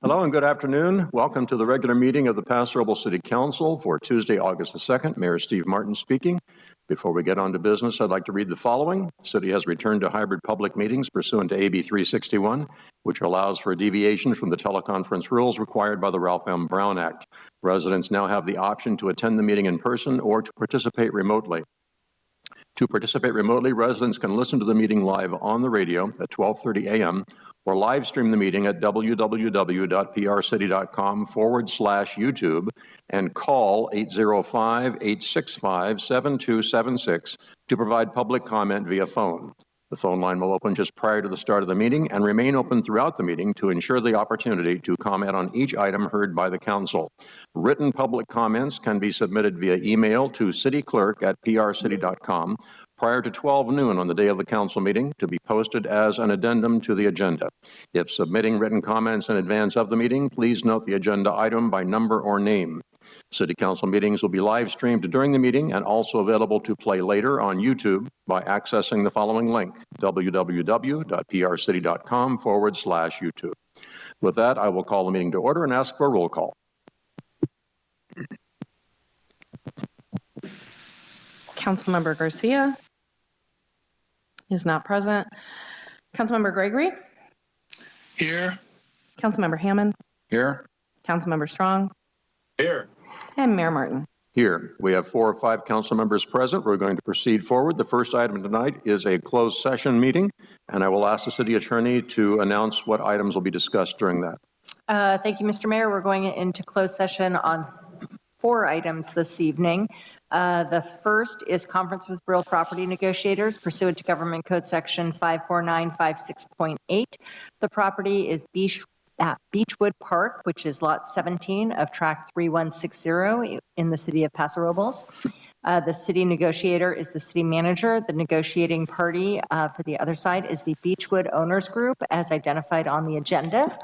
Hello and good afternoon. Welcome to the regular meeting of the Paso Robles City Council for Tuesday, August the 2nd. Mayor Steve Martin speaking. Before we get on to business, I'd like to read the following. The city has returned to hybrid public meetings pursuant to AB 361, which allows for a deviation from the teleconference rules required by the Ralph M. Brown Act. Residents now have the option to attend the meeting in person or to participate remotely. To participate remotely, residents can listen to the meeting live on the radio at 12:30 a.m. or live stream the meeting at www.prcity.com/YouTube and call 805-865-7276 to provide public comment via phone. The phone line will open just prior to the start of the meeting and remain open throughout the meeting to ensure the opportunity to comment on each item heard by the council. Written public comments can be submitted via email to cityclerk@prcity.com prior to 12 noon on the day of the council meeting to be posted as an addendum to the agenda. If submitting written comments in advance of the meeting, please note the agenda item by number or name. City Council meetings will be live streamed during the meeting and also available to play later on YouTube by accessing the following link, www.prcity.com/YouTube. With that, I will call the meeting to order and ask for a roll call. Councilmember Garcia is not present. Councilmember Gregory? Here. Councilmember Hammond? Here. Councilmember Strong? Here. And Mayor Martin. Here, we have 4 or 5 council members present. We're going to proceed forward. The first item tonight is a closed session meeting, and I will ask the city attorney to announce what items will be discussed during that. Thank you, Mr. Mayor. We're going into closed session on 4 items this evening. The first is conference with real property negotiators pursuant to Government Code Section 54956.8. The property is Beechwood Park, which is lot 17 of tract 3160 in the city of Paso Robles. The city negotiator is the city manager. The negotiating party for the other side is the Beechwood Owners Group as identified on the agenda.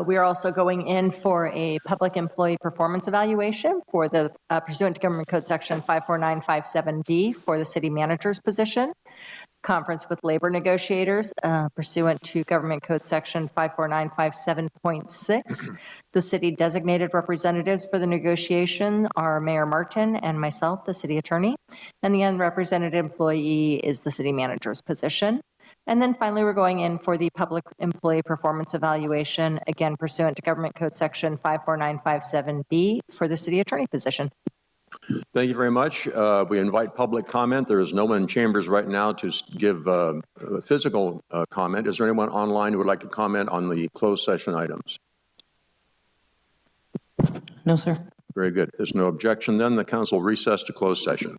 We are also going in for a public employee performance evaluation for the pursuant to Government Code Section 54957B for the city manager's position. Conference with labor negotiators pursuant to Government Code Section 54957.6. The city designated representatives for the negotiation are Mayor Martin and myself, the city attorney, and the unrepresented employee is the city manager's position. And then finally, we're going in for the public employee performance evaluation, again, pursuant to Government Code Section 54957B for the city attorney position. Thank you very much. We invite public comment. There is no one in chambers right now to give physical comment. Is there anyone online who would like to comment on the closed session items? No, sir. Very good. If there's no objection, then the council recess to closed session.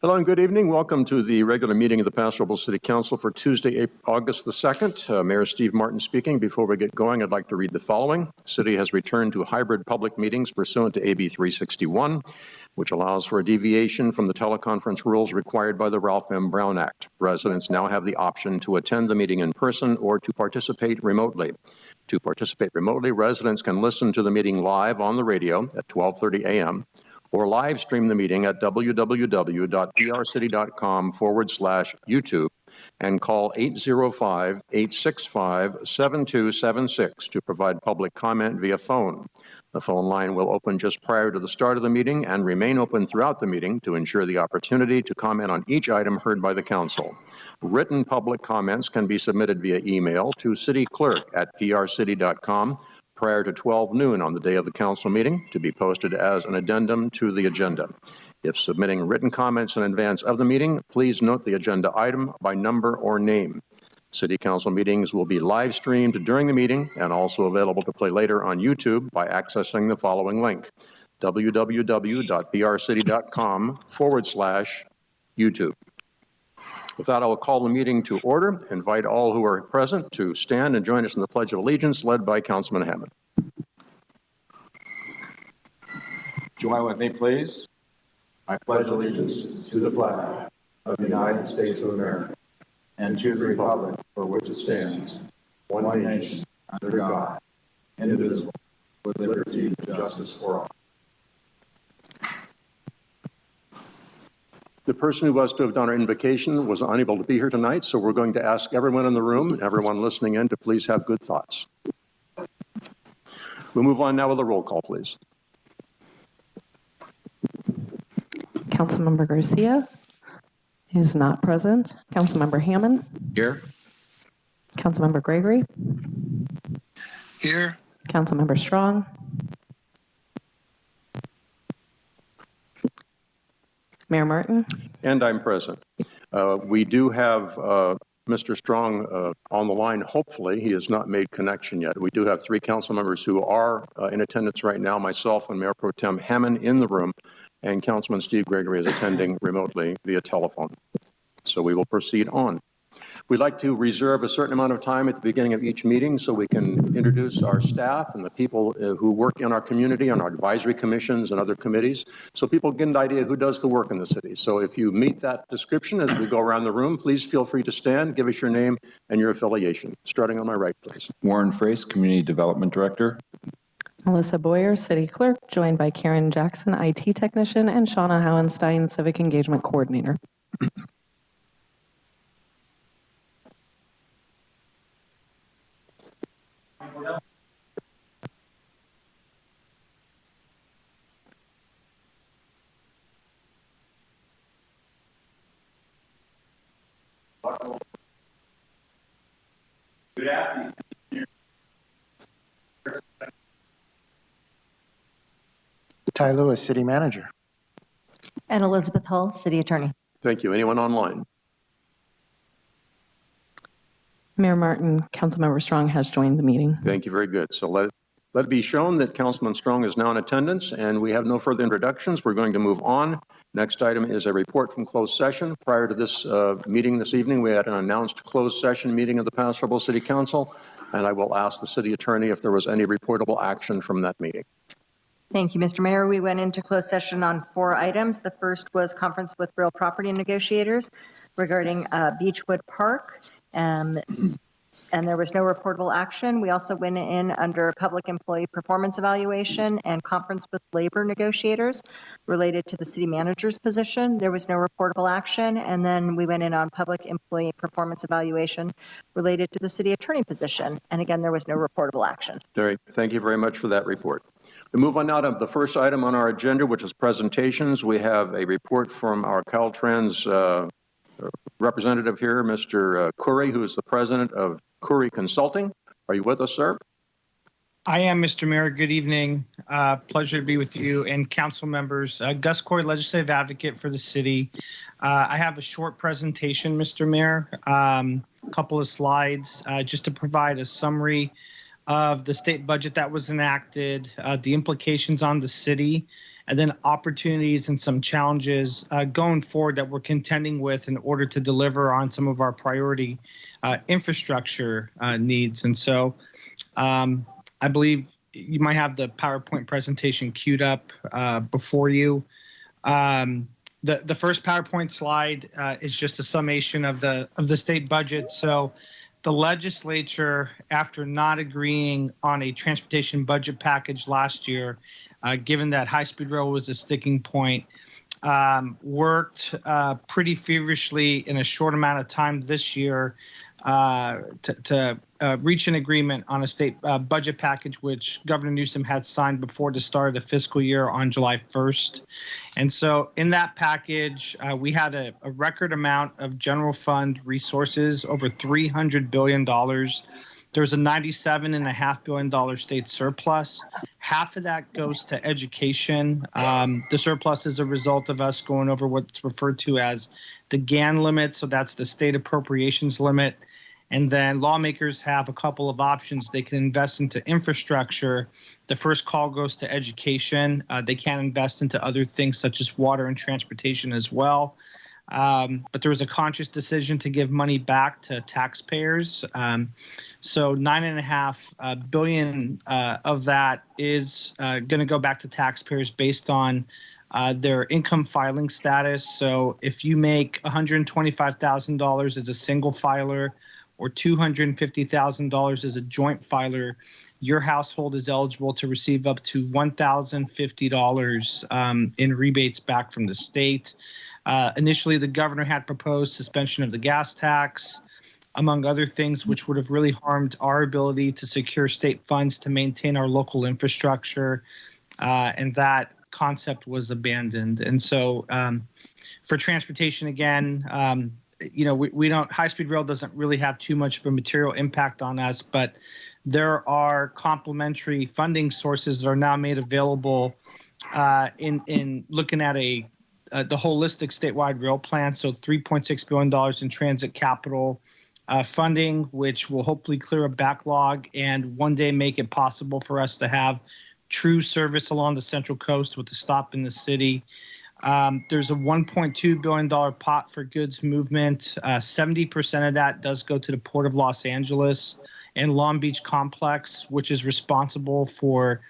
Hello and good evening. Welcome to the regular meeting of the Paso Robles City Council for Tuesday, August the 2nd. Mayor Steve Martin speaking. Before we get going, I'd like to read the following. The city has returned to hybrid public meetings pursuant to AB 361, which allows for a deviation from the teleconference rules required by the Ralph M. Brown Act. Residents now have the option to attend the meeting in person or to participate remotely. To participate remotely, residents can listen to the meeting live on the radio at 12:30 a.m. or live stream the meeting at www.prcity.com/YouTube and call 805-865-7276 to provide public comment via phone. The phone line will open just prior to the start of the meeting and remain open throughout the meeting to ensure the opportunity to comment on each item heard by the council. Written public comments can be submitted via email to cityclerk@prcity.com prior to 12 noon on the day of the council meeting to be posted as an addendum to the agenda. If submitting written comments in advance of the meeting, please note the agenda item by number or name. City council meetings will be live streamed during the meeting and also available to play later on YouTube by accessing the following link, www.prcity.com/YouTube. With that, I will call the meeting to order. Invite all who are present to stand and join us in the Pledge of Allegiance, led by Councilman Hammond. Join with me, please. I pledge allegiance to the flag of the United States of America and to the republic for which it stands, one nation, under God, indivisible, with liberty and justice for all. The person who was to have done our invocation was unable to be here tonight, so we're going to ask everyone in the room and everyone listening in to please have good thoughts. We'll move on now with a roll call, please. Councilmember Garcia is not present. Councilmember Hammond. Here. Councilmember Gregory. Here. Councilmember Strong. Mayor Martin. And I'm present. We do have Mr. Strong on the line, hopefully. He has not made connection yet. We do have 3 council members who are in attendance right now, myself and Mayor Pro Tem Hammond in the room, and Councilman Steve Gregory is attending remotely via telephone. So we will proceed on. We'd like to reserve a certain amount of time at the beginning of each meeting so we can introduce our staff and the people who work in our community, on our advisory commissions and other committees, so people get an idea who does the work in the city. So if you meet that description as we go around the room, please feel free to stand, give us your name and your affiliation. Starting on my right, please. Warren Frace, Community Development Director. Melissa Boyer, City Clerk, joined by Karen Jackson, IT Technician, and Shauna Howenstein, Civic Engagement Coordinator. Good afternoon. Ty Lewis, City Manager. And Elizabeth Hull, City Attorney. Thank you. Anyone online? Mayor Martin, Councilmember Strong has joined the meeting. Thank you. Very good. So let it be shown that Councilman Strong is now in attendance, and we have no further introductions. We're going to move on. Next item is a report from closed session. Prior to this meeting this evening, we had an announced closed session meeting of the Paso Robles City Council, and I will ask the city attorney if there was any reportable action from that meeting. Thank you, Mr. Mayor. We went into closed session on 4 items. The first was conference with real property negotiators regarding Beechwood Park. And there was no reportable action. We also went in under public employee performance evaluation and conference with labor negotiators related to the city manager's position. There was no reportable action. And then we went in on public employee performance evaluation related to the city attorney position. And again, there was no reportable action. Derek, thank you very much for that report. We move on now to the first item on our agenda, which is presentations. We have a report from our Caltrans representative here, Mr. Curry, who is the president of Curry Consulting. Are you with us, sir? I am, Mr. Mayor. Good evening. Pleasure to be with you and council members. Gus Corey, legislative advocate for the city. I have a short presentation, Mr. Mayor, a couple of slides just to provide a summary of the state budget that was enacted, the implications on the city, and then opportunities and some challenges going forward that we're contending with in order to deliver on some of our priority infrastructure needs. And so I believe you might have the PowerPoint presentation queued up before you. The first PowerPoint slide is just a summation of the state budget. So the legislature, after not agreeing on a transportation budget package last year, given that high-speed rail was a sticking point, worked pretty feverishly in a short amount of time this year to reach an agreement on a state budget package, which Governor Newsom had signed before the start of the fiscal year on July 1st. And so in that package, we had a record amount of general fund resources, over $300 billion. There's a $97.5 billion state surplus. Half of that goes to education. The surplus is a result of us going over what's referred to as the GAN limit, so that's the state appropriations limit. And then lawmakers have a couple of options. They can invest into infrastructure. The first call goes to education. They can invest into other things such as water and transportation as well. But there was a conscious decision to give money back to taxpayers. So $9.5 billion of that is going to go back to taxpayers based on their income filing status. So if you make $125,000 as a single filer or $250,000 as a joint filer, your household is eligible to receive up to $1,050 in rebates back from the state. Initially, the governor had proposed suspension of the gas tax, among other things, which would have really harmed our ability to secure state funds to maintain our local infrastructure. And that concept was abandoned. And so for transportation, again, we don't, high-speed rail doesn't really have too much of a material impact on us, but there are complementary funding sources that are now made available in looking at the holistic statewide rail plan. So $3.6 billion in transit capital funding, which will hopefully clear a backlog and one day make it possible for us to have true service along the Central Coast with a stop in the city. There's a $1.2 billion pot for goods movement. 70% of that does go to the Port of Los Angeles and Long Beach Complex, which is responsible for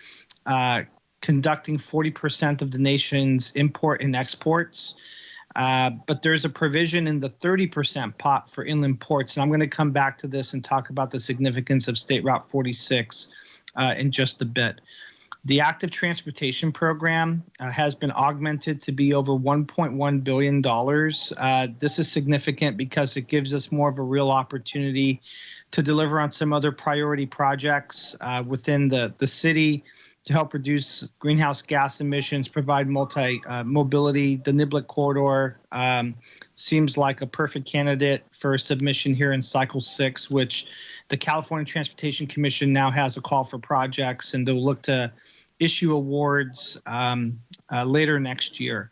conducting 40% of the nation's import and exports. But there's a provision in the 30% pot for inland ports. And I'm going to come back to this and talk about the significance of State Route 46 in just a bit. The active transportation program has been augmented to be over $1.1 billion. This is significant because it gives us more of a real opportunity to deliver on some other priority projects within the city to help reduce greenhouse gas emissions, provide multi-mobility. The Niblick Corridor seems like a perfect candidate for submission here in Cycle 6, which the California Transportation Commission now has a call for projects, and they'll look to issue awards later next year.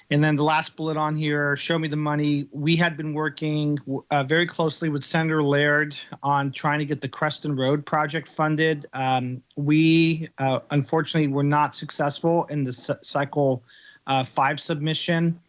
And then the last bullet on here, show me the money. We had been working very closely with Senator Laird on trying to get the Creston Road project funded. We unfortunately were not successful in the Cycle 5 submission.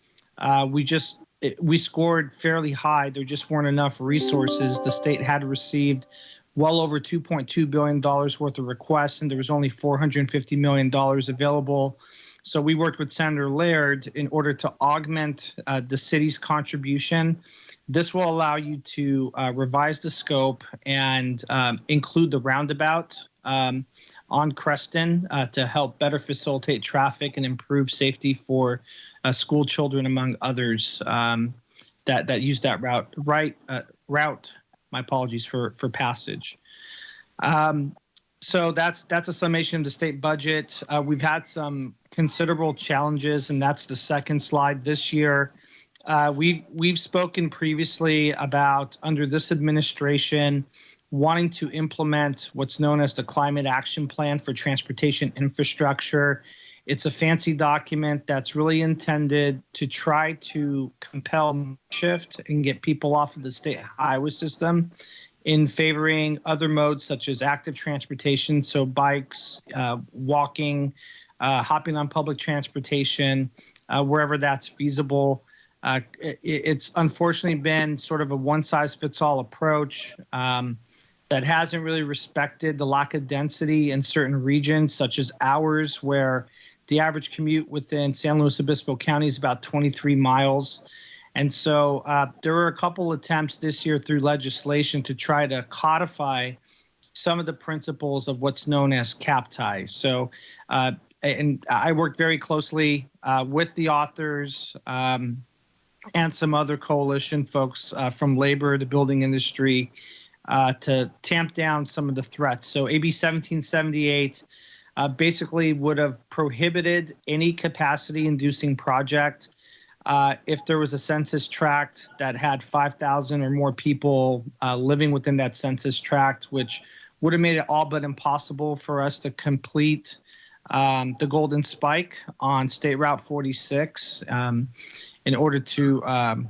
We scored fairly high. There just weren't enough resources. The state had received well over $2.2 billion worth of requests, and there was only $450 million available. So we worked with Senator Laird in order to augment the city's contribution. This will allow you to revise the scope and include the roundabout on Creston to help better facilitate traffic and improve safety for school children, among others that use that route. My apologies for passage. So that's a summation of the state budget. We've had some considerable challenges, and that's the second slide this year. We've spoken previously about, under this administration, wanting to implement what's known as the Climate Action Plan for Transportation Infrastructure. It's a fancy document that's really intended to try to compel shift and get people off of the state highway system in favoring other modes such as active transportation, so bikes, walking, hopping on public transportation, wherever that's feasible. It's unfortunately been sort of a one-size-fits-all approach that hasn't really respected the lack of density in certain regions, such as ours, where the average commute within San Luis Obispo County is about 23 miles. And so there were a couple attempts this year through legislation to try to codify some of the principles of what's known as cap ties. So, and I worked very closely with the authors and some other coalition folks from labor, the building industry, to tamp down some of the threats. So AB 1778 basically would have prohibited any capacity-inducing project if there was a census tract that had 5,000 or more people living within that census tract, which would have made it all but impossible for us to complete the Golden Spike on State Route 46 in order to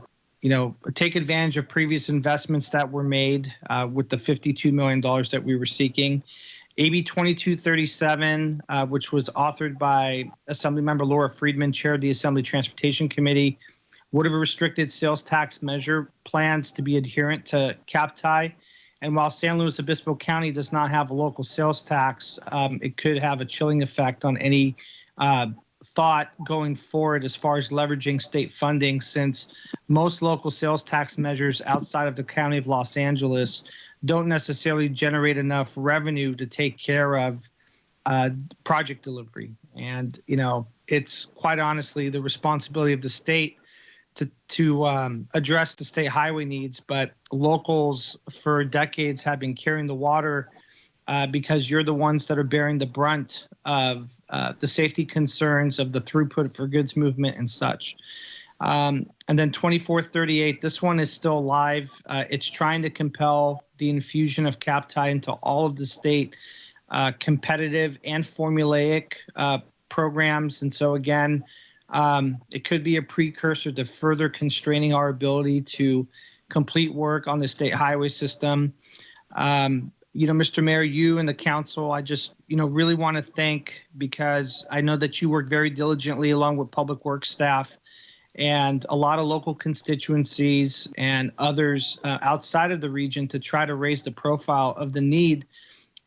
take advantage of previous investments that were made with the $52 million that we were seeking. AB 2237, which was authored by Assemblymember Laura Friedman, chair of the Assembly Transportation Committee, would have restricted sales tax measure plans to be adherent to cap tie. And while San Luis Obispo County does not have a local sales tax, it could have a chilling effect on any thought going forward as far as leveraging state funding, since most local sales tax measures outside of the County of Los Angeles don't necessarily generate enough revenue to take care of project delivery. And, it's quite honestly the responsibility of the state to address the state highway needs, but locals for decades have been carrying the water because you're the ones that are bearing the brunt of the safety concerns of the throughput for goods movement and such. And then 2438, this one is still live. It's trying to compel the infusion of cap tie into all of the state competitive and formulaic programs. And so again, it could be a precursor to further constraining our ability to complete work on the state highway system. Mr. Mayor, you and the council, I just, really want to thank, because I know that you work very diligently along with public works staff and a lot of local constituencies and others outside of the region to try to raise the profile of the need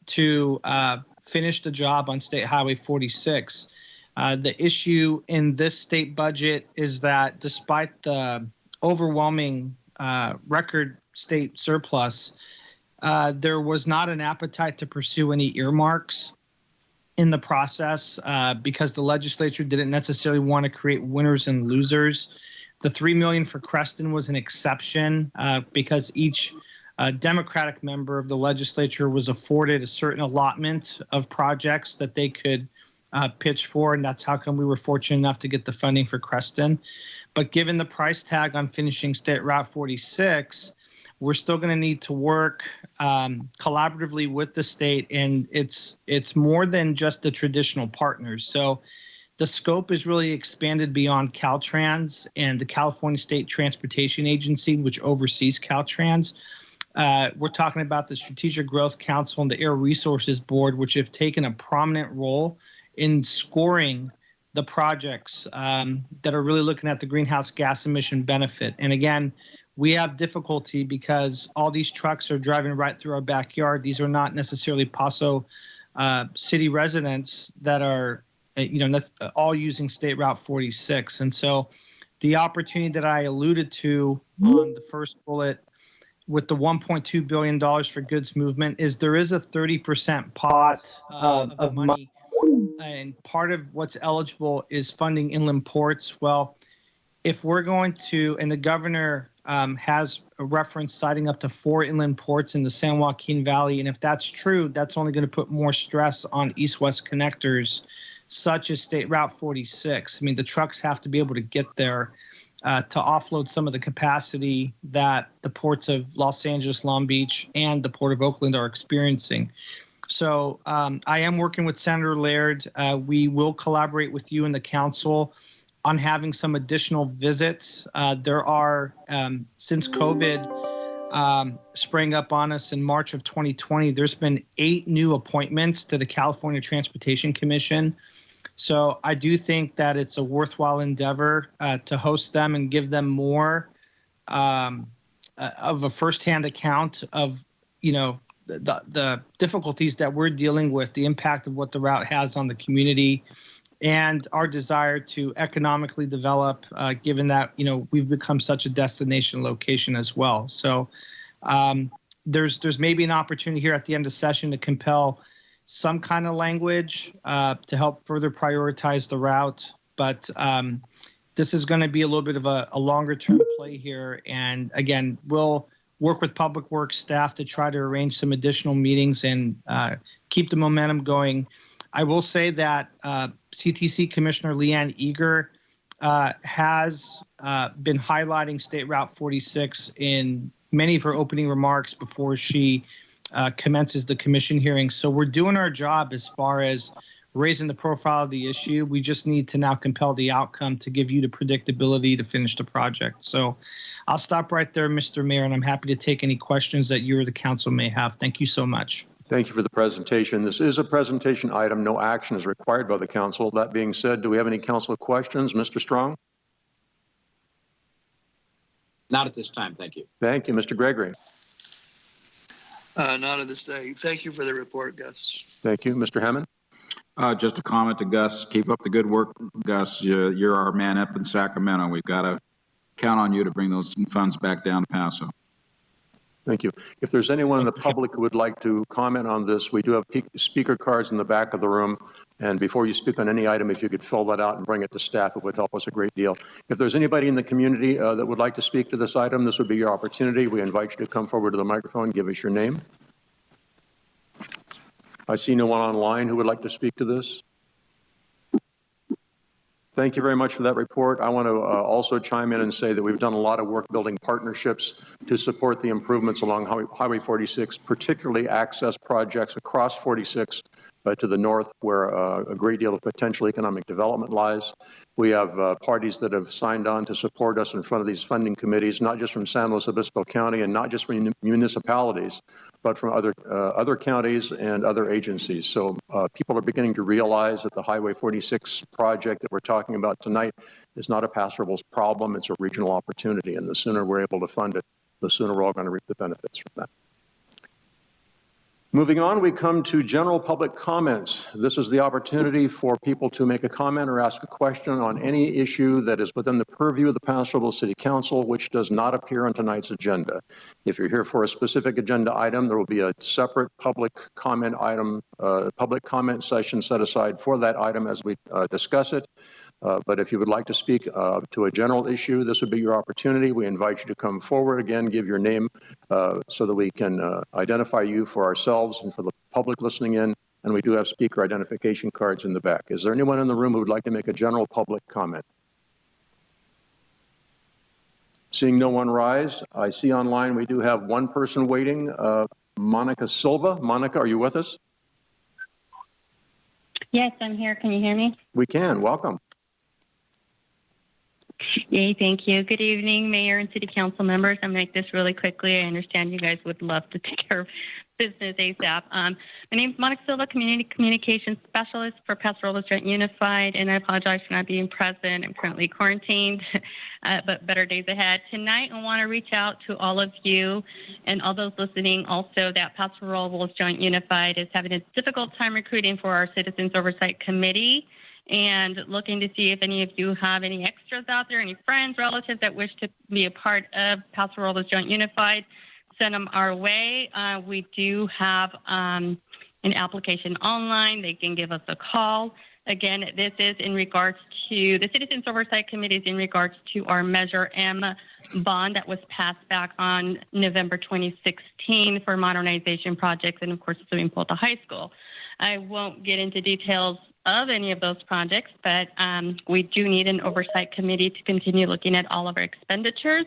to finish the job on State Highway 46. The issue in this state budget is that despite the overwhelming record state surplus, there was not an appetite to pursue any earmarks in the process because the legislature didn't necessarily want to create winners and losers. The $3 million for Creston was an exception because each Democratic member of the legislature was afforded a certain allotment of projects that they could pitch for, and that's how come we were fortunate enough to get the funding for Creston. But given the price tag on finishing State Route 46, we're still going to need to work collaboratively with the state, and it's more than just the traditional partners. So the scope is really expanded beyond Caltrans and the California State Transportation Agency, which oversees Caltrans. We're talking about the Strategic Growth Council and the Air Resources Board, which have taken a prominent role in scoring the projects that are really looking at the greenhouse gas emission benefit. And again, we have difficulty because all these trucks are driving right through our backyard. These are not necessarily Paso city residents that are, all using State Route 46. And so the opportunity that I alluded to on the first bullet with the $1.2 billion for goods movement is there is a 30% pot of money, and part of what's eligible is funding inland ports. Well, if we're going to, and the governor has a reference citing up to 4 inland ports in the San Joaquin Valley, and if that's true, that's only going to put more stress on east-west connectors, such as State Route 46. I mean, the trucks have to be able to get there to offload some of the capacity that the ports of Los Angeles, Long Beach, and the Port of Oakland are experiencing. So I am working with Senator Laird. We will collaborate with you and the council on having some additional visits. There are, since COVID sprang up on us in March of 2020, there's been 8 new appointments to the California Transportation Commission. So I do think that it's a worthwhile endeavor to host them and give them more of a firsthand account of, the difficulties that we're dealing with, the impact of what the route has on the community, and our desire to economically develop, given that, we've become such a destination location as well. So there's maybe an opportunity here at the end of session to compel some kind of language to help further prioritize the route. But this is going to be a little bit of a longer term play here. And again, we'll work with Public Works staff to try to arrange some additional meetings and keep the momentum going. I will say that CTC Commissioner Leanne Eager has been highlighting State Route 46 in many of her opening remarks before she commences the commission hearing. So we're doing our job as far as raising the profile of the issue. We just need to now compel the outcome to give you the predictability to finish the project. So I'll stop right there, Mr. Mayor, and I'm happy to take any questions that you or the council may have. Thank you so much. Thank you for the presentation. This is a presentation item. No action is required by the council. That being said, do we have any council questions? Mr. Strong? Not at this time, thank you. Thank you. Mr. Gregory? Not at this day. Thank you for the report, Gus. Thank you. Mr. Hammond? Just a comment to Gus. Keep up the good work, Gus. You're our man up in Sacramento. We've got to count on you to bring those funds back down to Paso. Thank you. If there's anyone in the public who would like to comment on this, we do have speaker cards in the back of the room. And before you speak on any item, if you could fill that out and bring it to staff, it would help us a great deal. If there's anybody in the community that would like to speak to this item, this would be your opportunity. We invite you to come forward to the microphone, give us your name. I see no one online who would like to speak to this. Thank you very much for that report. I want to also chime in and say that we've done a lot of work building partnerships to support the improvements along Highway 46, particularly access projects across 46 to the north, where a great deal of potential economic development lies. We have parties that have signed on to support us in front of these funding committees, not just from San Luis Obispo County and not just from municipalities, but from other counties and other agencies. So people are beginning to realize that the Highway 46 project that we're talking about tonight is not a Paso Robles problem, it's a regional opportunity. And the sooner we're able to fund it, the sooner we're all going to reap the benefits from that. Moving on, we come to general public comments. This is the opportunity for people to make a comment or ask a question on any issue that is within the purview of the Paso Robles City Council, which does not appear on tonight's agenda. If you're here for a specific agenda item, there will be a separate public comment item, public comment session set aside for that item as we discuss it. But if you would like to speak to a general issue, this would be your opportunity. We invite you to come forward again, give your name so that we can identify you for ourselves and for the public listening in. And we do have speaker identification cards in the back. Is there anyone in the room who would like to make a general public comment? Seeing no one rise, I see online we do have one person waiting, Monica Silva. Monica, are you with us? Yes, I'm here. Can you hear me? We can. Welcome. Yay, thank you. Good evening, Mayor and City Council members. I'm going to make this really quickly. I understand you guys would love to take care of business ASAP. My name is Monica Silva, Community Communications Specialist for Paso Robles Joint Unified, and I apologize for not being present. I'm currently quarantined, but better days ahead. Tonight, I want to reach out to all of you and all those listening also that Paso Robles Joint Unified is having a difficult time recruiting for our Citizens Oversight Committee, and looking to see if any of you have any extras out there, any friends, relatives that wish to be a part of Paso Robles Joint Unified, send them our way. We do have an application online. They can give us a call. Again, this is in regards to the Citizens Oversight Committee is in regards to our Measure M bond that was passed back on November 2016 for modernization projects and, of course, the swimming pool at the high school. I won't get into details of any of those projects, but we do need an oversight committee to continue looking at all of our expenditures.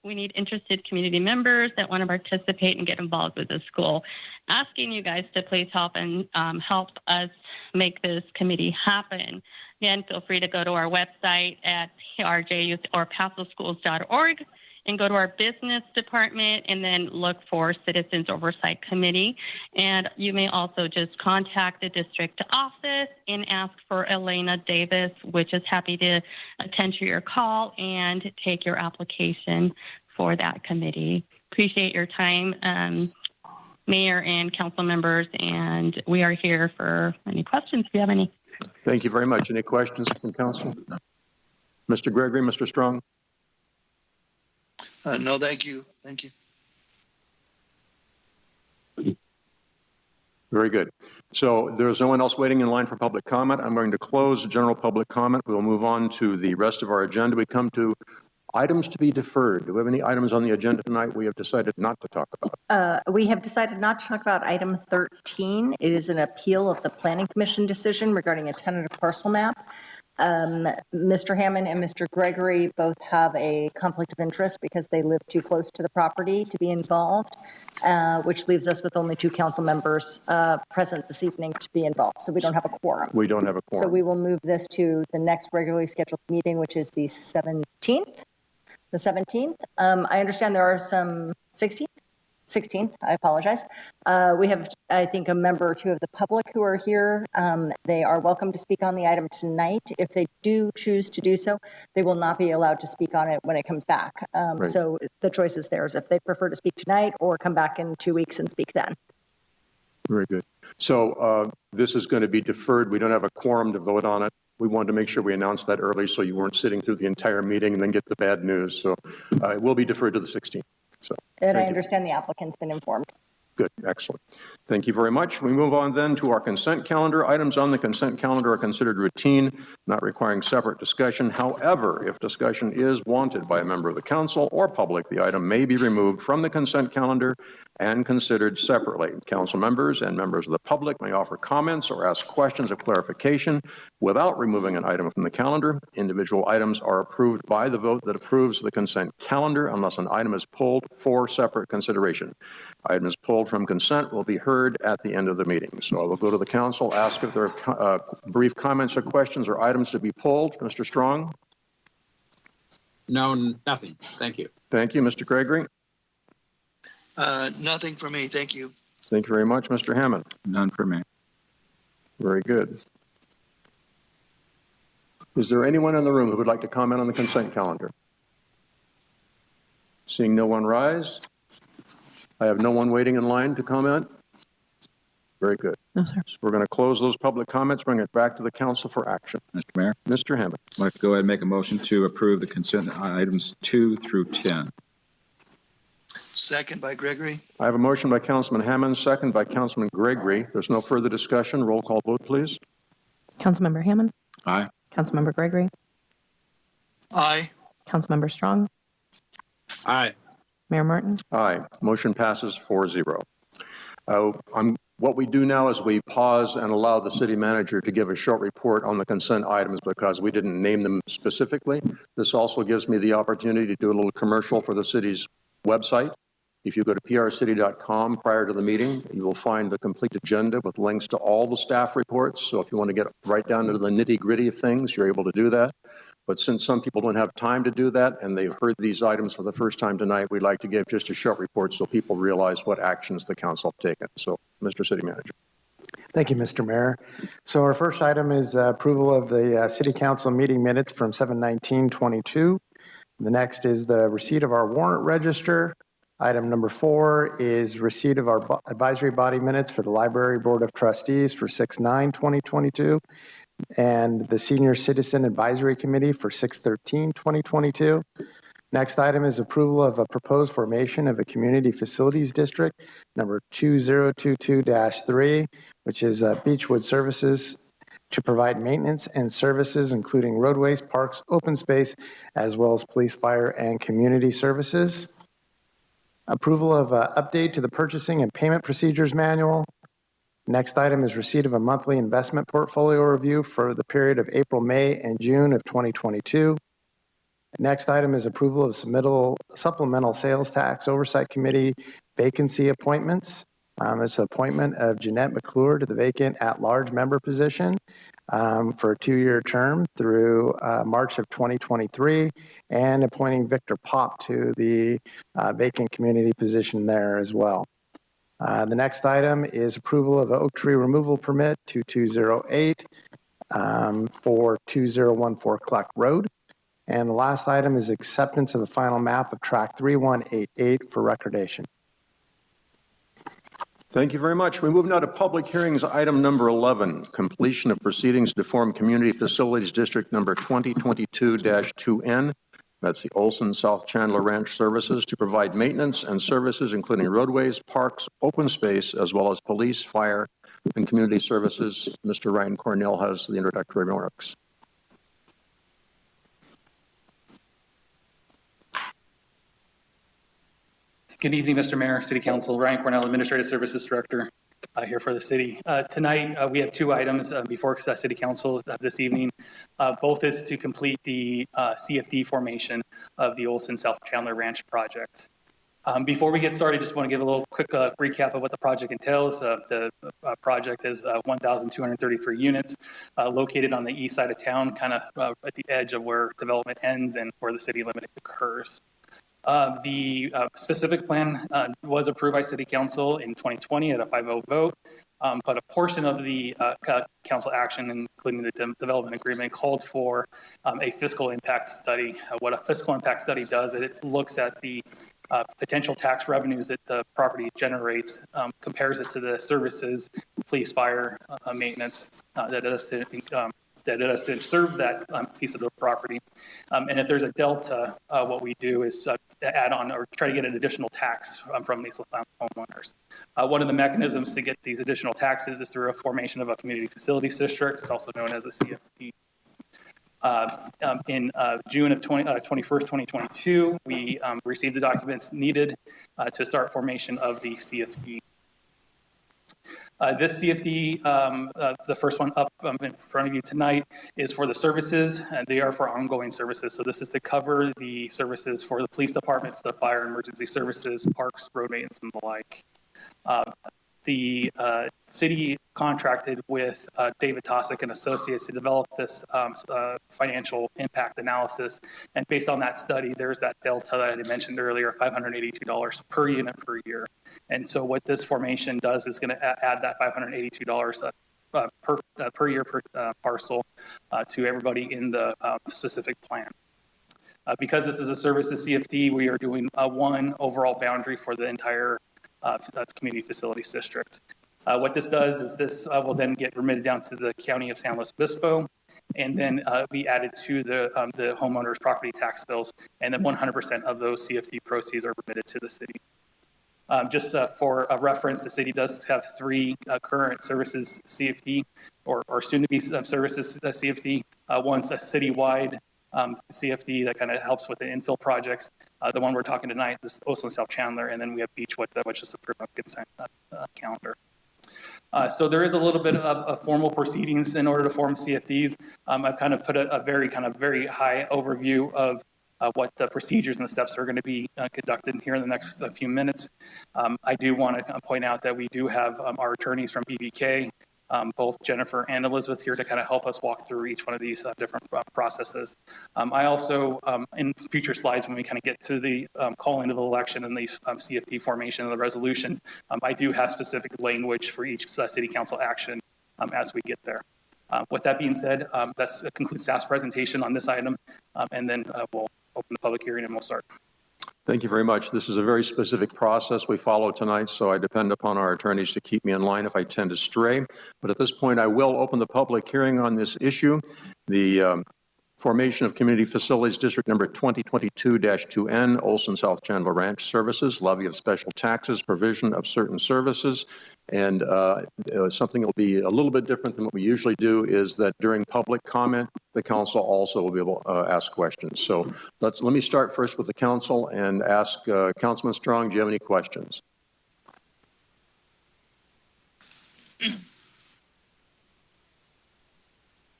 We need interested community members that want to participate and get involved with the school. Asking you guys to please help and help us make this committee happen. Again, feel free to go to our website at rjus or pasoschools.org and go to our business department and then look for Citizens Oversight Committee. And you may also just contact the district office and ask for Elena Davis, which is happy to attend to your call and take your application for that committee. Appreciate your time, Mayor and council members, and we are here for any questions if you have any. Thank you very much. Any questions from council? Mr. Gregory, Mr. Strong? No, thank you. Thank you. Very good. So there's no one else waiting in line for public comment. I'm going to close general public comment. We'll move on to the rest of our agenda. We come to items to be deferred. Do we have any items on the agenda tonight we have decided not to talk about? We have decided not to talk about item 13. It is an appeal of the Planning Commission decision regarding a tentative parcel map. Mr. Hammond and Mr. Gregory both have a conflict of interest because they live too close to the property to be involved, which leaves us with only 2 council members present this evening to be involved. So we don't have a quorum. We don't have a quorum. So we will move this to the next regularly scheduled meeting, which is the 17th. The 17th. I understand there are some 16th, I apologize. We have, I think, a member or 2 of the public who are here. They are welcome to speak on the item tonight. If they do choose to do so, they will not be allowed to speak on it when it comes back. Right. So the choice is theirs if they prefer to speak tonight or come back in 2 weeks and speak then. Very good. So this is going to be deferred. We don't have a quorum to vote on it. We wanted to make sure we announced that early so you weren't sitting through the entire meeting and then get the bad news. So it will be deferred to the 16th. So, and I understand the applicant's been informed. Good, excellent. Thank you very much. We move on then to our consent calendar. Items on the consent calendar are considered routine, not requiring separate discussion. However, if discussion is wanted by a member of the council or public, the item may be removed from the consent calendar and considered separately. Council members and members of the public may offer comments or ask questions of clarification without removing an item from the calendar. Individual items are approved by the vote that approves the consent calendar unless an item is pulled for separate consideration. Items pulled from consent will be heard at the end of the meeting. So I will go to the council, ask if there are brief comments or questions or items to be pulled. Mr. Strong? No, nothing. Thank you. Thank you. Mr. Gregory? Nothing for me. Thank you. Thank you very much. Mr. Hammond? None for me. Very good. Is there anyone in the room who would like to comment on the consent calendar? Seeing no one rise? I have no one waiting in line to comment. Very good. No, sir. So we're going to close those public comments, bring it back to the council for action. Mr. Mayor, Mr. Hammond. I'd like to go ahead and make a motion to approve the consent items 2 through 10. Second by Gregory. I have a motion by Councilman Hammond, second by Councilman Gregory. There's no further discussion. Roll call vote, please. Councilmember Hammond. Aye. Councilmember Gregory. Aye. Councilmember Strong. Aye. Mayor Martin. Aye. Motion passes 4-0. What we do now is we pause and allow the city manager to give a short report on the consent items because we didn't name them specifically. This also gives me the opportunity to do a little commercial for the city's website. If you go to prcity.com prior to the meeting, you will find the complete agenda with links to all the staff reports. So if you want to get right down to the nitty-gritty of things, you're able to do that. But since some people don't have time to do that and they've heard these items for the first time tonight, we'd like to give just a short report so people realize what actions the council have taken. So, Mr. City Manager. Thank you, Mr. Mayor. So our first item is approval of the City Council meeting minutes from 7/19/22. The next is the receipt of our warrant register. Item number 4 is receipt of our advisory body minutes for the Library Board of Trustees for 6/9/2022 and the Senior Citizen Advisory Committee for 6/13/2022. Next item is approval of a proposed formation of a Community Facilities District, number 2022-3, which is Beachwood Services to provide maintenance and services, including roadways, parks, open space, as well as police, fire, and community services. Approval of update to the Purchasing and Payment Procedures Manual. Next item is receipt of a monthly investment portfolio review for the period of April, May, and June of 2022. Next item is approval of Supplemental Sales Tax Oversight Committee vacancy appointments. It's the appointment of Jeanette McClure to the vacant at-large member position for a 2-year term through March of 2023, and appointing Victor Pop to the vacant community position there as well. The next item is approval of oak tree removal permit 2208 for 2014 Cluck Road. And the last item is acceptance of the final map of track 3188 for recordation. Thank you very much. We move now to public hearings. Item number 11, completion of proceedings to form Community Facilities District number 2022-2N. That's the Olson South Chandler Ranch Services to provide maintenance and services, including roadways, parks, open space, as well as police, fire, and community services. Mr. Ryan Cornell has the introductory remarks. Good evening, Mr. Mayor, City Council. Ryan Cornell, Administrative Services Director here for the city. Tonight, we have 2 items before City Council this evening. Both is to complete the CFD formation of the Olson South Chandler Ranch project. Before we get started, just want to give a little quick recap of what the project entails. The project is 1,233 units located on the east side of town, kind of at the edge of where development ends and where the city limit occurs. The specific plan was approved by City Council in 2020 at a 5-0 vote, but a portion of the council action, including the development agreement, called for a fiscal impact study. What a fiscal impact study does is it looks at the potential tax revenues that the property generates, compares it to the services, police, fire, maintenance that it has to serve that piece of the property. And if there's a delta, what we do is add on or try to get an additional tax from these homeowners. One of the mechanisms to get these additional taxes is through a formation of a community facilities district. It's also known as a CFD. In June of 21st, 2022, we received the documents needed to start formation of the CFD. This CFD, the first one up in front of you tonight, is for the services, and they are for ongoing services. So this is to cover the services for the police department, for the fire and emergency services, parks, road maintenance, and the like. The city contracted with David Tosick and Associates to develop this financial impact analysis. And based on that study, there's that delta that I mentioned earlier, $582 per unit per year. And so what this formation does is going to add that $582 per year per parcel to everybody in the specific plan. Because this is a services CFD, we are doing one overall boundary for the entire community facilities district. What this does is this will then get remitted down to the county of San Luis Obispo, and then be added to the homeowners' property tax bills, and then 100% of those CFD proceeds are remitted to the city. Just for a reference, the city does have 3 current services CFD or soon-to-be services CFD. One's a citywide CFD that kind of helps with the infill projects. The one we're talking tonight is Olson South Chandler, and then we have Beechwood, which is approved on consent calendar. So there is a little bit of formal proceedings in order to form CFDs. I've kind of put a very high overview of what the procedures and the steps are going to be conducted here in the next few minutes. I do want to point out that we do have our attorneys from BBK, both Jennifer and Elizabeth, here to kind of help us walk through each one of these different processes. I also, in future slides, when we kind of get to the calling of the election and these CFD formation and the resolutions, I do have specific language for each city council action as we get there. With that being said, that concludes staff's presentation on this item, and then we'll open the public hearing and we'll start. Thank you very much. This is a very specific process we follow tonight, so I depend upon our attorneys to keep me in line if I tend to stray. But at this point, I will open the public hearing on this issue. The formation of Community Facilities District number 2022-2N, Olson South Chandler Ranch Services, levy of special taxes, provision of certain services. And something that will be a little bit different than what we usually do is that during public comment, the council also will be able to ask questions. So let me start first with the council and ask Councilman Strong, do you have any questions?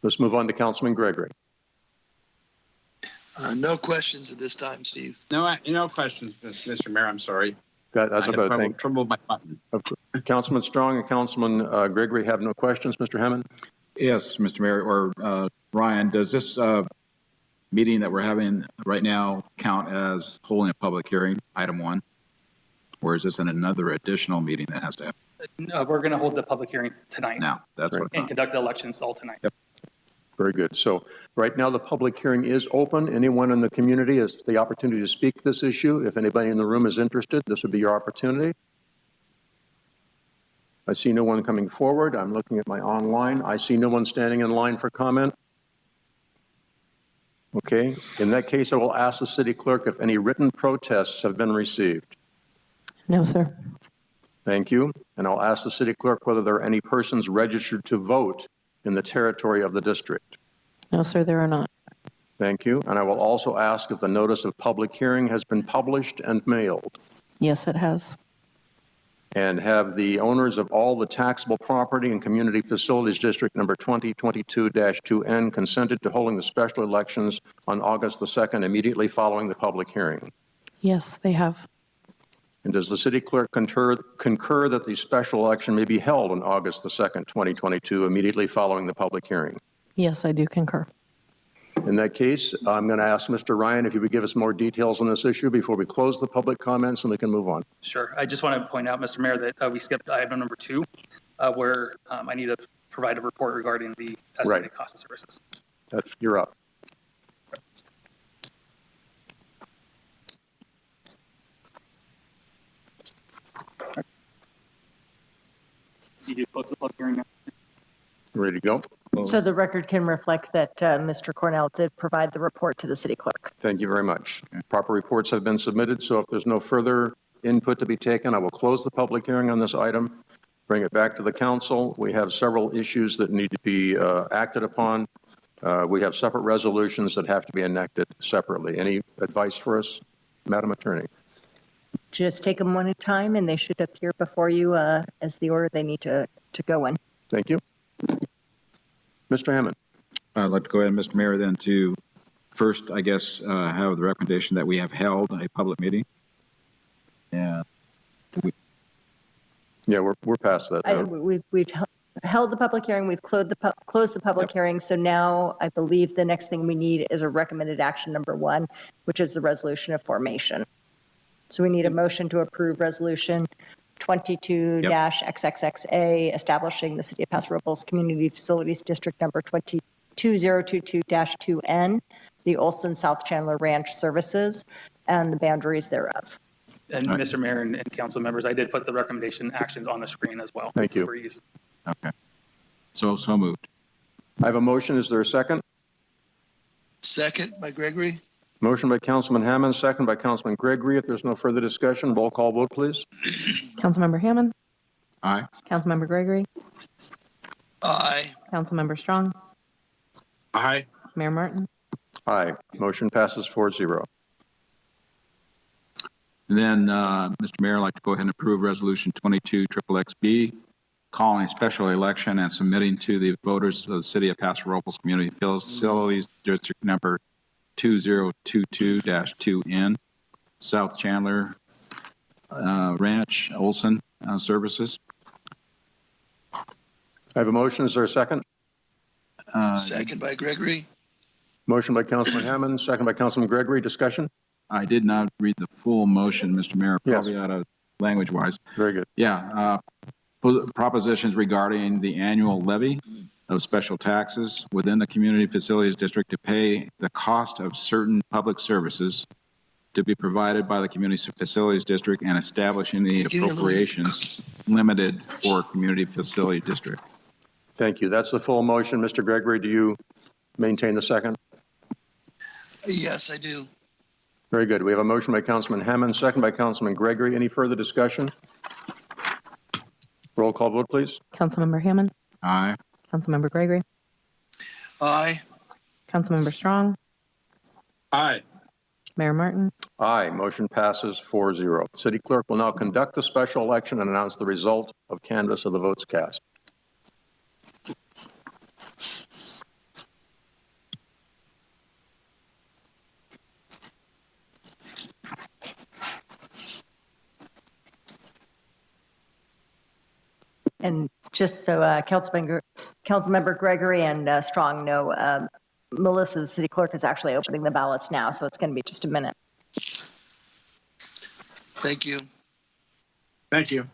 Let's move on to Councilman Gregory. No questions at this time, Steve. No questions, Mr. Mayor. I'm sorry. That's about thing. Trouble with my button. Councilman Strong and Councilman Gregory have no questions. Mr. Hammond? Yes, Mr. Mayor, or Ryan, does this meeting that we're having right now count as holding a public hearing, item 1? Or is this another additional meeting that has to happen We're going to hold the public hearing tonight now? That's what I and thought. conduct the elections all tonight. Yep. Very good. So right now, the public hearing is open. Anyone in the community has the opportunity to speak this issue. If anybody in the room is interested, this would be your opportunity. I see no one coming forward. I'm looking at my online. I see no one standing in line for comment. Okay. In that case, I will ask the city clerk if any written protests have been received. No, sir. Thank you. And I'll ask the city clerk whether there are any persons registered to vote in the territory of the district. No, sir, there are not. Thank you. And I will also ask if the notice of public hearing has been published and mailed. Yes, it has. And have the owners of all the taxable property in Community Facilities District number 2022-2N consented to holding the special elections on August the 2nd, immediately following the public hearing? Yes, they have. And does the city clerk concur that the special election may be held on August the 2nd, 2022, immediately following the public hearing? Yes, I do concur. In that case, I'm going to ask Mr. Ryan if he would give us more details on this issue before we close the public comments and we can move on. Sure. I just want to point out, Mr. Mayor, that we skipped item number 2, where I need to provide a report regarding the estimated cost of services. You're up. You do close the public hearing now. Ready to go? So the record can reflect that Mr. Cornell did provide the report to the city clerk. Thank you very much. Proper reports have been submitted, so if there's no further input to be taken, I will close the public hearing on this item, bring it back to the council. We have several issues that need to be acted upon. We have separate resolutions that have to be enacted separately. Any advice for us, Madam Attorney? Just take them one at a time, and they should appear before you as the order they need to go in. Thank you. Mr. Hammond. I'd like to go ahead, Mr. Mayor, then to first, I guess, have the recommendation that we have held a public meeting. Yeah. Yeah, we're past that now. We've held the public hearing. We've closed the public hearing. So now I believe the next thing we need is a recommended action number 1, which is the resolution of formation. So we need a motion to approve resolution 22-XXXA, establishing the City of Paso Robles Community Facilities District number 22022-2N, the Olson South Chandler Ranch Services, and the boundaries thereof. And Mr. Mayor and council members, I did put the recommendation actions on the screen as well. Thank you. For ease. Okay. So moved. I have a motion. Is there a second? Second by Gregory. Motion by Councilman Hammond, second by Councilman Gregory. If there's no further discussion, roll call vote, please. Councilmember Hammond. Aye. Councilmember Gregory. Aye. Councilmember Strong. Aye. Mayor Martin. Aye. Motion passes 4-0. And then, Mr. Mayor, I'd like to go ahead and approve Resolution 22-XXXB, calling a special election and submitting to the voters of the City of Paso Robles Community Facilities District number 2022-2N, South Chandler Ranch, Olson Services. I have a motion. Is there a second? Second by Gregory. Motion by Councilman Hammond, second by Councilman Gregory. Discussion? I did not read the full motion, Mr. Mayor, Yes. probably out of language-wise. Very good. Yeah, propositions regarding the annual levy of special taxes within the Community Facilities District to pay the cost of certain public services to be provided by the Community Facilities District and establishing the appropriations limited for Community Facility District. Thank you. That's the full motion. Mr. Gregory, do you maintain the second? Yes, I do. Very good. We have a motion by Councilman Hammond, second by Councilman Gregory. Any further discussion? Roll call vote, please. Councilmember Hammond. Aye. Councilmember Gregory. Aye. Councilmember Strong. Aye. Mayor Martin. Aye. Motion passes 4-0. City clerk will now conduct the special election and announce the result of canvass of the votes cast. And just so Councilmember Gregory and Strong know, Melissa, the city clerk, is actually opening the ballots now, so it's going to be just a minute. Thank you. Thank you.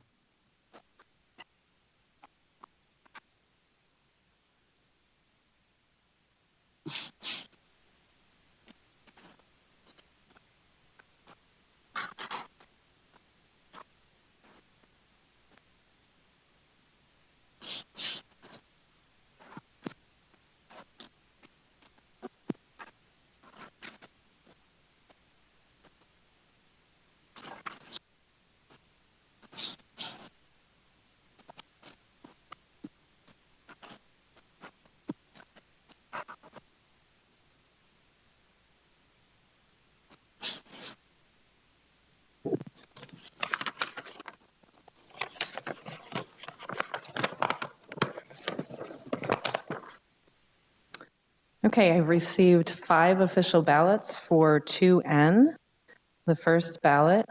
Okay, I've received 5 official ballots for 2N. The first ballot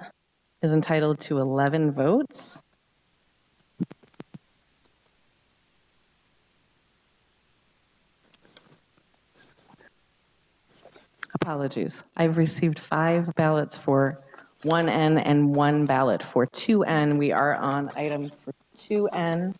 is entitled to 11 votes. Apologies. I've received 5 ballots for 1N and 1 ballot for 2N. We are on item for 2N.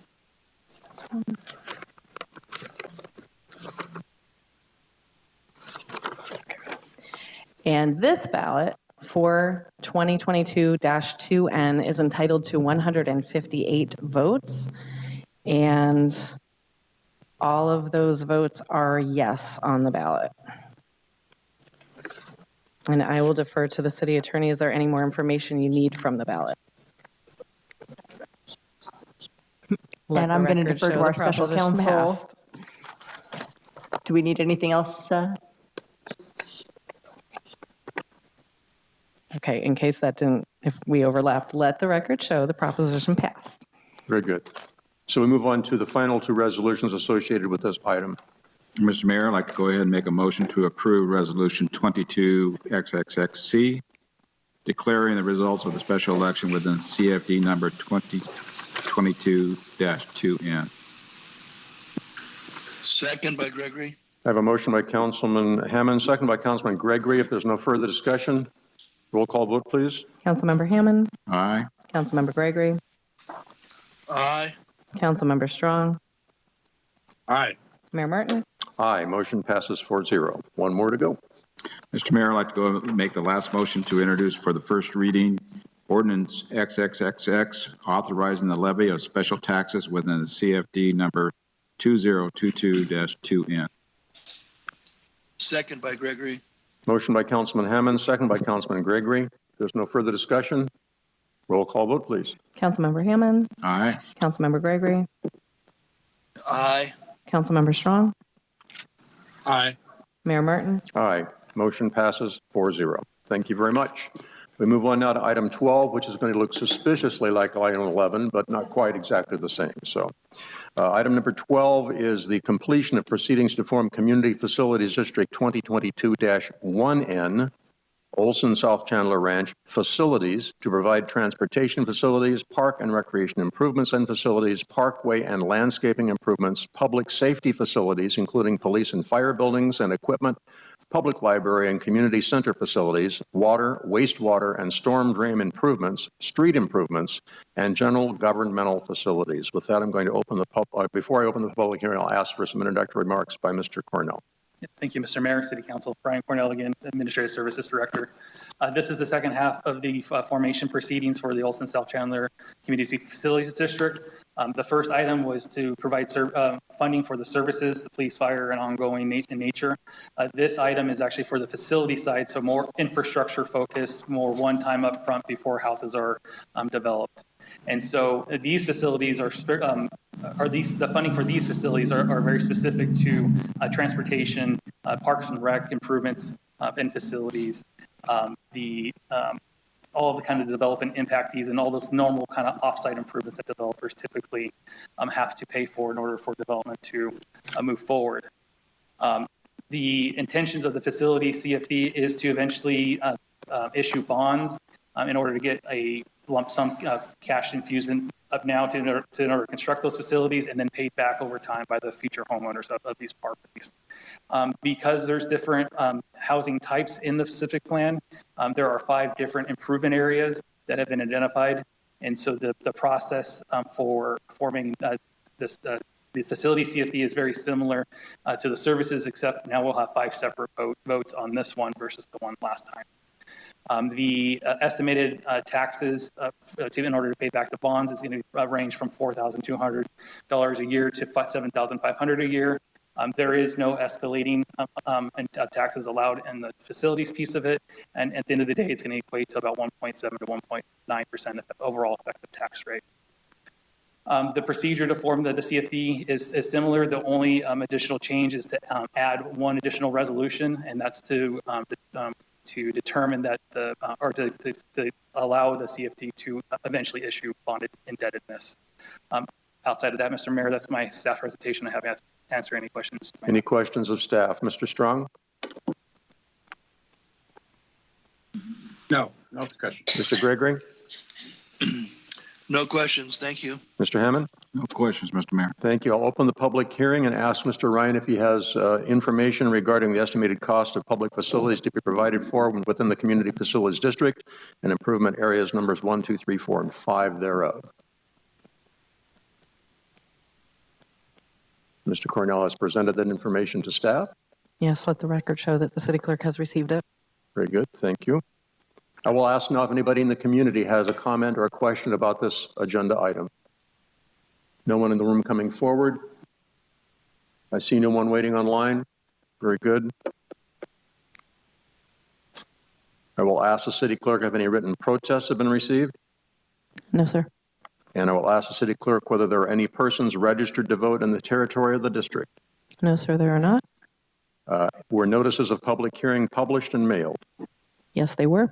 And this ballot for 2022-2N is entitled to 158 votes. And all of those votes are yes on the ballot. And I will defer to the city attorney. Is there any more information you need from the ballot? And I'm going to defer to our special counsel. Passed. Do we need anything else? Okay, in case that didn't, if we overlapped, let the record show the proposition passed. Very good. So we move on to the final 2 resolutions associated with this item. Mr. Mayor, I'd like to go ahead and make a motion to approve Resolution 22XXXC, declaring the results of the special election within CFD number 2022-2N. Second by Gregory. I have a motion by Councilman Hammond, second by Councilman Gregory. If there's no further discussion, roll call vote, please. Councilmember Hammond. Aye. Councilmember Gregory. Aye. Councilmember Strong. Aye. Mayor Martin. Aye. Motion passes 4-0. One more to go. Mr. Mayor, I'd like to go and make the last motion to introduce for the first reading ordinance XXXX authorizing the levy of special taxes within the CFD number 2022-2N. Second by Gregory. Motion by Councilman Hammond, second by Councilman Gregory. If there's no further discussion, roll call vote, please. Councilmember Hammond. Aye. Councilmember Gregory. Aye. Councilmember Strong. Aye. Mayor Martin. Aye. Motion passes 4-0. Thank you very much. We move on now to item 12, which is going to look suspiciously like item 11, but not quite exactly the same. So item number 12 is the completion of proceedings to form Community Facilities District 2022-1N, Olson South Chandler Ranch facilities to provide transportation facilities, park and recreation improvements and facilities, parkway and landscaping improvements, public safety facilities, including police and fire buildings and equipment, public library and community center facilities, water, wastewater, and storm drain improvements, street improvements, and general governmental facilities. With that, I'm going to open the before I open the public hearing, I'll ask for some introductory remarks by Mr. Cornell. Thank you, Mr. Mayor, City Council. Brian Cornell again, Administrative Services Director. This is the second half of the formation proceedings for the Olson South Chandler Community Facilities District. The first item was to provide funding for the services, the police, fire, and ongoing in nature. This item is actually for the facility side, so more infrastructure focused, more one-time upfront before houses are developed. And so these facilities the funding for these facilities are very specific to transportation, parks and rec improvements and facilities, all of the kind of development impact fees and all those normal kind of offsite improvements that developers typically have to pay for in order for development to move forward. The intentions of the facility CFD is to eventually issue bonds in order to get a lump sum cash infusion of now to in order to construct those facilities and then paid back over time by the future homeowners of these properties. Because there's different housing types in the specific plan, there are 5 different improvement areas that have been identified. And so the process for forming the facility CFD is very similar to the services, except now we'll have 5 separate votes on this one versus the one last time. The estimated taxes in order to pay back the bonds is going to range from $4,200 a year to $7,500 a year. There is no escalating taxes allowed in the facilities piece of it. And at the end of the day, it's going to equate to about 1.7 to 1.9% overall effective tax rate. The procedure to form the CFD is similar. The only additional change is to add one additional resolution, and that's to determine that to allow the CFD to eventually issue bonded indebtedness. Outside of that, Mr. Mayor, that's my staff presentation. I have to answer any questions. Any questions of staff? Mr. Strong? No questions. Mr. Gregory? No questions. Thank you. Mr. Hammond? No questions, Mr. Mayor. Thank you. I'll open the public hearing and ask Mr. Ryan if he has information regarding the estimated cost of public facilities to be provided for within the Community Facilities District and improvement areas numbers 1, 2, 3, 4, and 5 thereof. Mr. Cornell has presented that information to staff. Yes, let the record show that the city clerk has received it. Very good. Thank you. I will ask now if anybody in the community has a comment or a question about this agenda item. No one in the room coming forward. I see no one waiting online. Very good. I will ask the city clerk if any written protests have been received. No, sir. And I will ask the city clerk whether there are any persons registered to vote in the territory of the district. No, sir, there are not. Were notices of public hearing published and mailed? Yes, they were.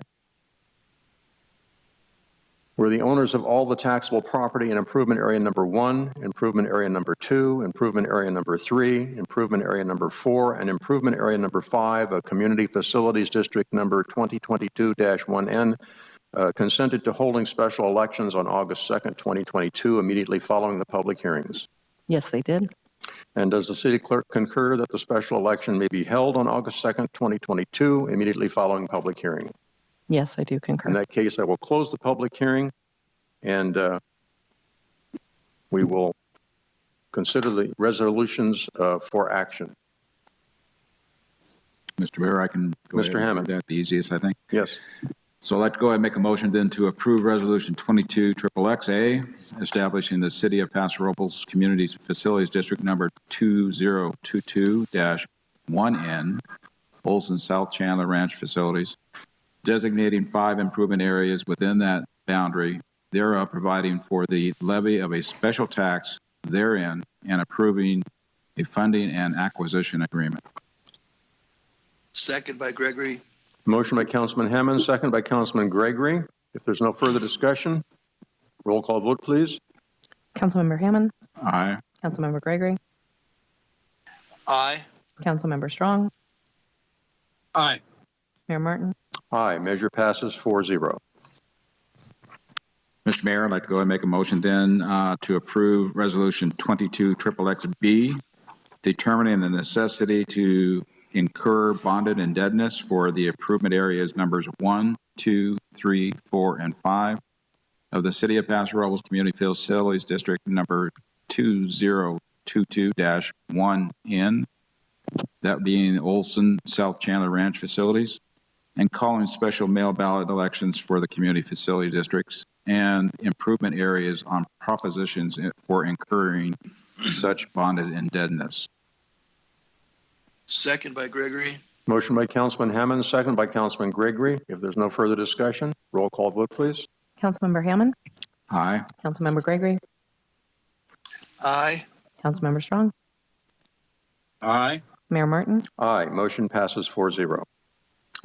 Were the owners of all the taxable property in improvement area number 1, improvement area number 2, improvement area number 3, improvement area number 4, and improvement area number 5 of Community Facilities District number 2022-1N consented to holding special elections on August 2nd, 2022, immediately following the public hearings? Yes, they did. And does the city clerk concur that the special election may be held on August 2nd, 2022, immediately following public hearing? Yes, I do concur. In that case, I will close the public hearing and we will consider the resolutions for action. Mr. Mayor, I can go Mr. ahead. Hammond. That's the easiest, I think. Yes. So I'd like to go ahead and make a motion then to approve Resolution 22XXXA, establishing the City of Paso Robles Community Facilities District number 2022-1N, Olson South Chandler Ranch Facilities, designating 5 improvement areas within that boundary, thereof providing for the levy of a special tax therein, and approving a funding and acquisition agreement. Second by Gregory. Motion by Councilman Hammond, second by Councilman Gregory. If there's no further discussion, roll call vote, please. Councilmember Hammond. Aye. Councilmember Gregory. Aye. Councilmember Strong. Aye. Mayor Martin. Aye. Measure passes 4-0. Mr. Mayor, I'd like to go ahead and make a motion then to approve Resolution 22XXXB, determining the necessity to incur bonded indebtedness for the improvement areas numbers 1, 2, 3, 4, and 5 of the City of Paso Robles Community Facilities District number 2022-1N, that being Olson South Chandler Ranch Facilities, and calling special mail ballot elections for the community facility districts and improvement areas on propositions for incurring such bonded indebtedness. Second by Gregory. Motion by Councilman Hammond, second by Councilman Gregory. If there's no further discussion, roll call vote, please. Councilmember Hammond. Aye. Councilmember Gregory. Aye. Councilmember Strong. Aye. Mayor Martin. Aye. Motion passes 4-0.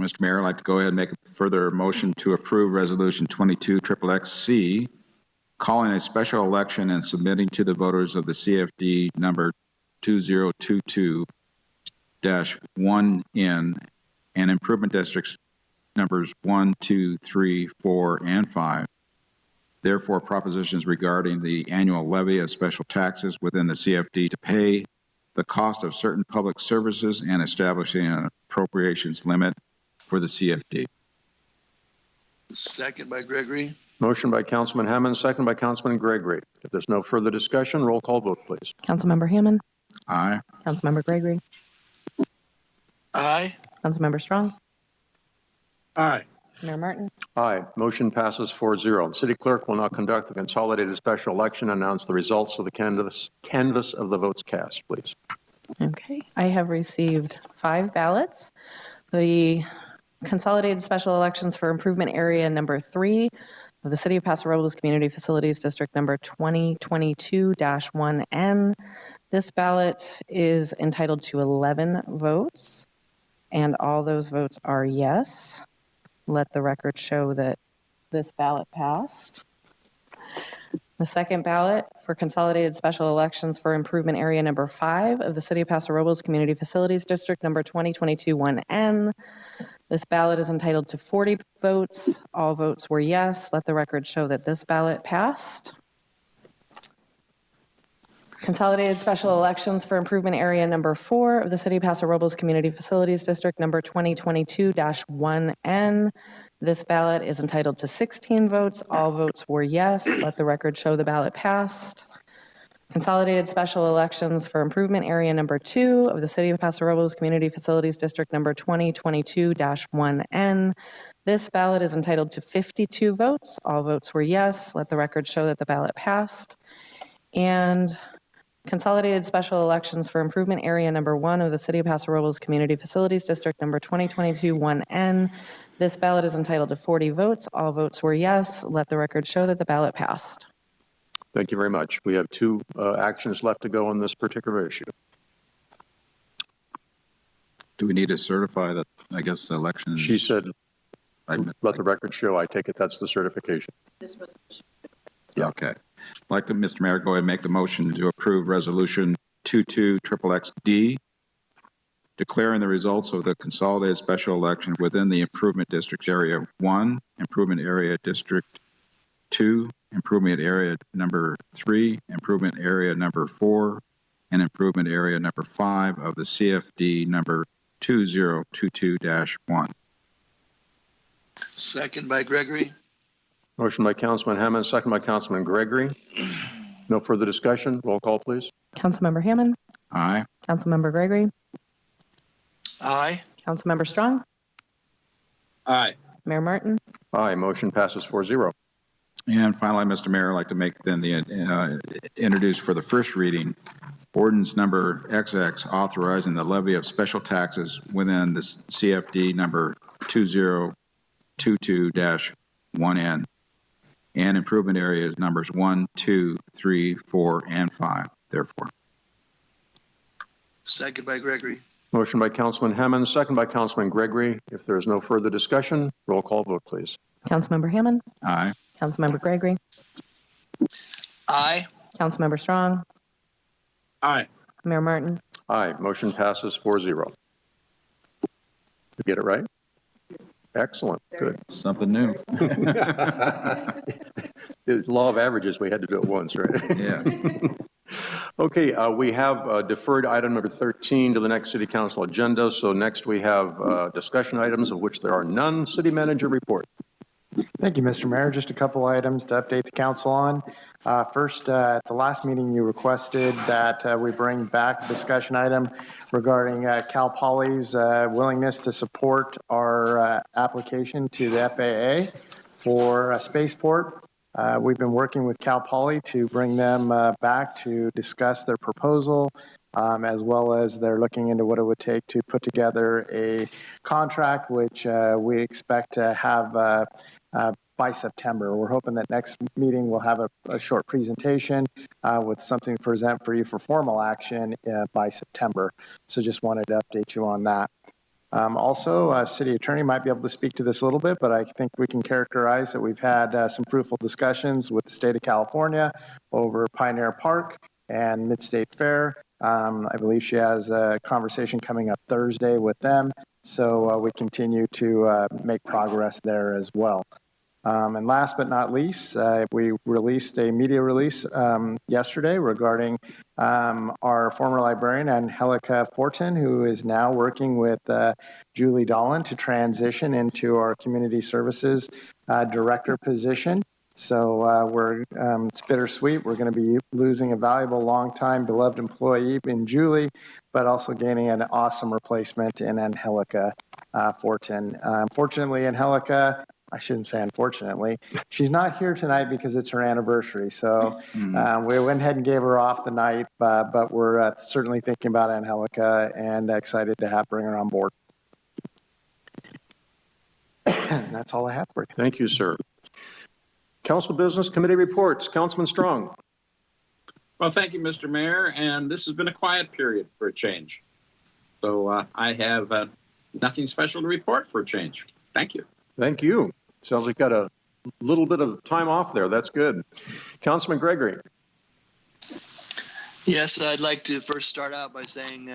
Mr. Mayor, I'd like to go ahead and make a further motion to approve Resolution 22XXXC, calling a special election and submitting to the voters of the CFD number 2022-1N and improvement districts numbers 1, 2, 3, 4, and 5 Therefore, propositions regarding the annual levy of special taxes within the CFD to pay the cost of certain public services and establishing an appropriations limit for the CFD. Second by Gregory. Motion by Councilman Hammond, second by Councilman Gregory. If there's no further discussion, roll call vote, please. Councilmember Hammond, Aye. Councilmember Gregory, Aye. Councilmember Strong, Aye. Mayor Martin. Aye. Motion passes 4-0. The city clerk will now conduct the consolidated special election and announce the results of the canvass of the votes cast, please. Okay, I have received 5 ballots. The consolidated special elections for improvement area number 3 of the City of Paso Robles Community Facilities District number 2022-1N. This ballot is entitled to 11 votes, and all those votes are yes. Let the record show that this ballot passed. The second ballot for consolidated special elections for improvement area number 5 of the City of Paso Robles Community Facilities District number 2022-1N. This ballot is entitled to 40 votes. All votes were yes. Let the record show that this ballot passed. Consolidated special elections for improvement area number 4 of the City of Paso Robles Community Facilities District number 2022-1N. This ballot is entitled to 16 votes. All votes were yes. Let the record show the ballot passed. Consolidated special elections for improvement area number 2 of the City of Paso Robles Community Facilities District number 2022-1N. This ballot is entitled to 52 votes. All votes were yes. Let the record show that the ballot passed. And consolidated special elections for improvement area number 1 of the City of Paso Robles Community Facilities District number 2022-1N. This ballot is entitled to 40 votes. All votes were yes. Let the record show that the ballot passed. Thank you very much. We have 2 actions left to go on this particular issue. Do we need to certify that, I guess, elections? She said, let the record show. I take it that's the certification. Yeah. Okay. I'd like to, Mr. Mayor, go ahead and make the motion to approve Resolution 22XXD, declaring the results of the consolidated special election within the Improvement District Area 1, Improvement Area District 2, Improvement Area number 3, Improvement Area number 4, and Improvement Area number 5 of the CFD number 2022-1. Second by Gregory. Motion by Councilman Hammond, second by Councilman Gregory. No further discussion. Roll call, please. Councilmember Hammond, Aye. Councilmember Gregory, Aye. Councilmember Strong, Aye. Mayor Martin. Aye. Motion passes 4-0. And finally, Mr. Mayor, I'd like to make then the introduce for the first reading ordinance number XX authorizing the levy of special taxes within the CFD number 2022-1N and improvement areas numbers 1, 2, 3, 4, and 5, therefore. Second by Gregory. Motion by Councilman Hammond, second by Councilman Gregory. If there is no further discussion, roll call vote, please. Councilmember Hammond, Aye. Councilmember Gregory, Aye. Councilmember Strong, Aye. Mayor Martin. Aye. Motion passes 4-0. You get it right? Excellent. Good. Something new. The law of averages, we had to do it once, right? Yeah. Okay, we have deferred item number 13 to the next city council agenda. So next we have discussion items, of which there are none. City manager report. Thank you, Mr. Mayor. Just a couple items to update the council on. First, at the last meeting, you requested that we bring back a discussion item regarding Cal Poly's willingness to support our application to the FAA for a spaceport. We've been working with Cal Poly to bring them back to discuss their proposal, as well as they're looking into what it would take to put together a contract, which we expect to have by September. We're hoping that next meeting we'll have a short presentation with something to present for you for formal action by September. So just wanted to update you on that. Also, city attorney might be able to speak to this a little bit, but I think we can characterize that we've had some fruitful discussions with the state of California over Pioneer Park and Mid-State Fair. I believe she has a conversation coming up Thursday with them. So we continue to make progress there as well. And last but not least, we released a media release yesterday regarding our former librarian, Angelica Fortin, who is now working with Julie Dolan to transition into our community services director position. So it's bittersweet. We're going to be losing a valuable, long-time, beloved employee in Julie, but also gaining an awesome replacement in Angelica Fortin. Unfortunately, Angelica, I shouldn't say unfortunately, she's not here tonight because it's her anniversary. So we went ahead and gave her off the night, but we're certainly thinking about Angelica and excited to bring her on board. And that's all I have for you. Thank you, sir. Council Business Committee reports. Councilman Strong. Well, thank you, Mr. Mayor, and this has been a quiet period for a change. So I have nothing special to report for a change. Thank you. Thank you. Sounds like got a little bit of time off there. That's good. Councilman Gregory. Yes, I'd like to first start out by saying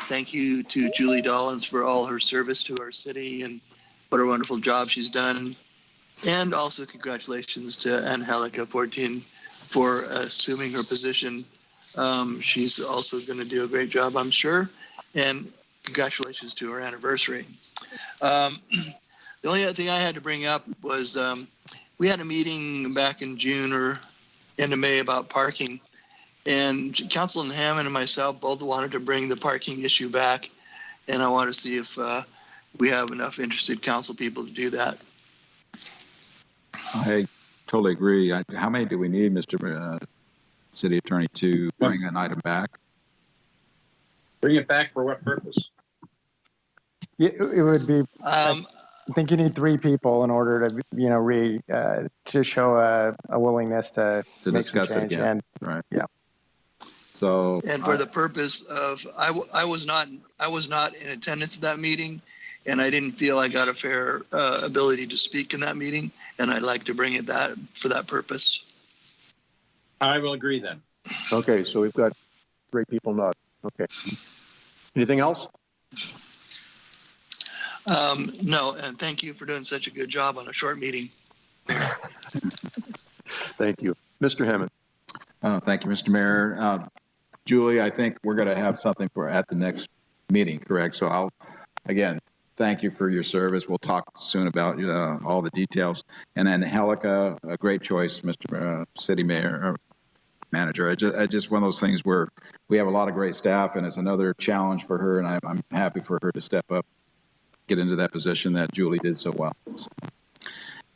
thank you to Julie Dollins for all her service to our city and what a wonderful job she's done. And also congratulations to Angelica Fortin for assuming her position. She's also going to do a great job, I'm sure. And congratulations to her anniversary. The only other thing I had to bring up was we had a meeting back in June or end of May about parking. And Councilman Hammond and myself both wanted to bring the parking issue back. And I want to see if we have enough interested council people to do that. I totally agree. How many do we need, Mr. City Attorney, to bring an item back? Bring it back for what purpose? It would be, I think you need 3 people in order to, to show a willingness to make discuss some it change. again. And, right. Yeah. So. And for the purpose of, I was not in attendance at that meeting, and I didn't feel I got a fair ability to speak in that meeting, and I'd like to bring it for that purpose. I will agree then. Okay, so we've got 3 people not. Okay. Anything else? No, and thank you for doing such a good job on a short meeting. Thank you. Mr. Hammond. Thank you, Mr. Mayor. Julie, I think we're going to have something at the next meeting, correct? So I'll, again, thank you for your service. We'll talk soon about all the details. And then Angelica, a great choice, Mr. City Mayor, or Manager. Just one of those things where we have a lot of great staff, and it's another challenge for her, and I'm happy for her to step up, get into that position that Julie did so well.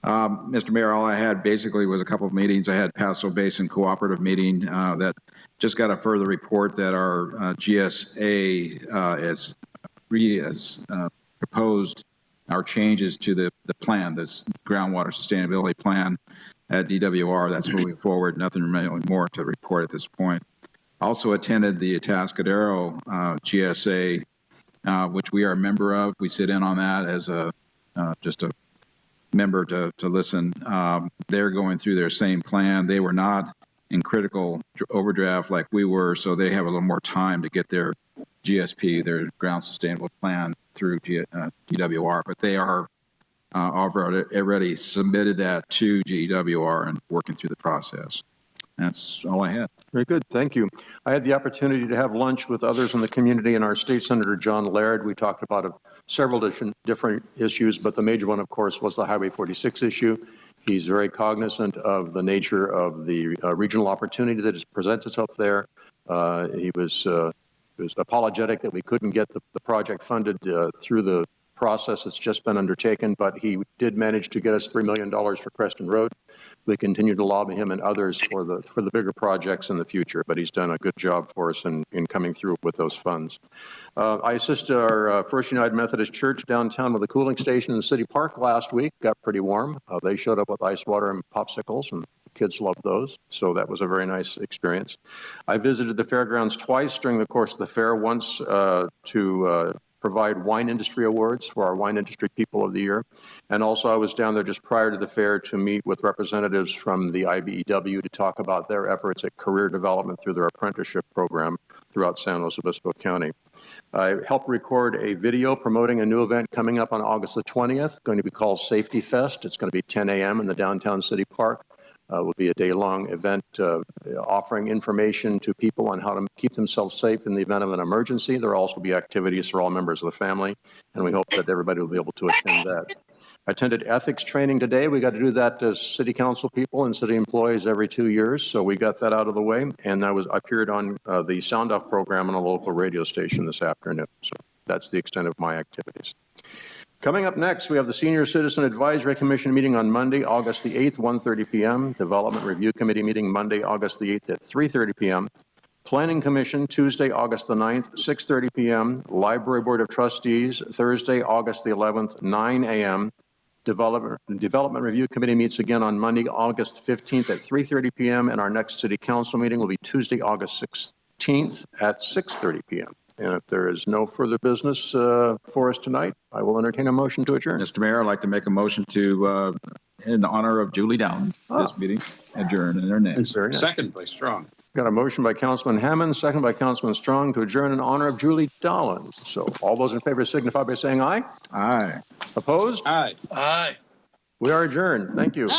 Mr. Mayor, all I had basically was a couple of meetings. I had Paso Basin Cooperative meeting that just got a further report that our GSA has proposed our changes to the plan, this groundwater sustainability plan at DWR. That's moving forward. Nothing really more to report at this point. Also attended the Atascadero GSA, which we are a member of. We sit in on that as just a member to listen. They're going through their same plan. They were not in critical overdraft like we were, so they have a little more time to get their GSP, their ground sustainable plan, through GWR, but they are already submitted that to GWR and working through the process. That's all I had. Very good. Thank you. I had the opportunity to have lunch with others in the community and our State Senator John Laird. We talked about several different issues, but the major one, of course, was the Highway 46 issue. He's very cognizant of the nature of the regional opportunity that presents itself there. He was apologetic that we couldn't get the project funded through the process that's just been undertaken, but he did manage to get us $3 million for Creston Road. We continue to lobby him and others for the bigger projects in the future, but he's done a good job for us in coming through with those funds. I assisted our First United Methodist Church downtown with a cooling station in the city park last week. Got pretty warm. They showed up with ice water and popsicles, and kids loved those, so that was a very nice experience. I visited the fairgrounds twice during the course of the fair, once to provide wine industry awards for our wine industry people of the year. And also I was down there just prior to the fair to meet with representatives from the IBEW to talk about their efforts at career development through their apprenticeship program throughout San Luis Obispo County. I helped record a video promoting a new event coming up on August the 20th, going to be called Safety Fest. It's going to be 10 a.m. in the downtown city park. It will be a day-long event offering information to people on how to keep themselves safe in the event of an emergency. There will also be activities for all members of the family, and we hope that everybody will be able to attend that. I attended ethics training today. We got to do that as city council people and city employees every 2 years, so we got that out of the way. And I appeared on the Sound Off program on a local radio station this afternoon. So that's the extent of my activities. Coming up next, we have the Senior Citizen Advisory Commission meeting on Monday, August the 8th, 1:30 p.m. Development Review Committee meeting Monday, August the 8th at 3:30 p.m. Planning Commission Tuesday, August the 9th, 6:30 p.m. Library Board of Trustees Thursday, August the 11th, 9 a.m. Development Review Committee meets again on Monday, August 15th at 3:30 p.m. And our next City Council meeting will be Tuesday, August 16th at 6:30 p.m. And if there is no further business for us tonight, I will entertain a motion to adjourn. Mr. Mayor, I'd like to make a motion to, in honor of Julie Down, this meeting adjourn in their name. Very nice. Second by Strong. Got a motion by Councilman Hammond, second by Councilman Strong to adjourn in honor of Julie Dolan. So all those in favor signify by saying aye. Aye. Opposed? Aye. Aye. We are adjourned. Thank you.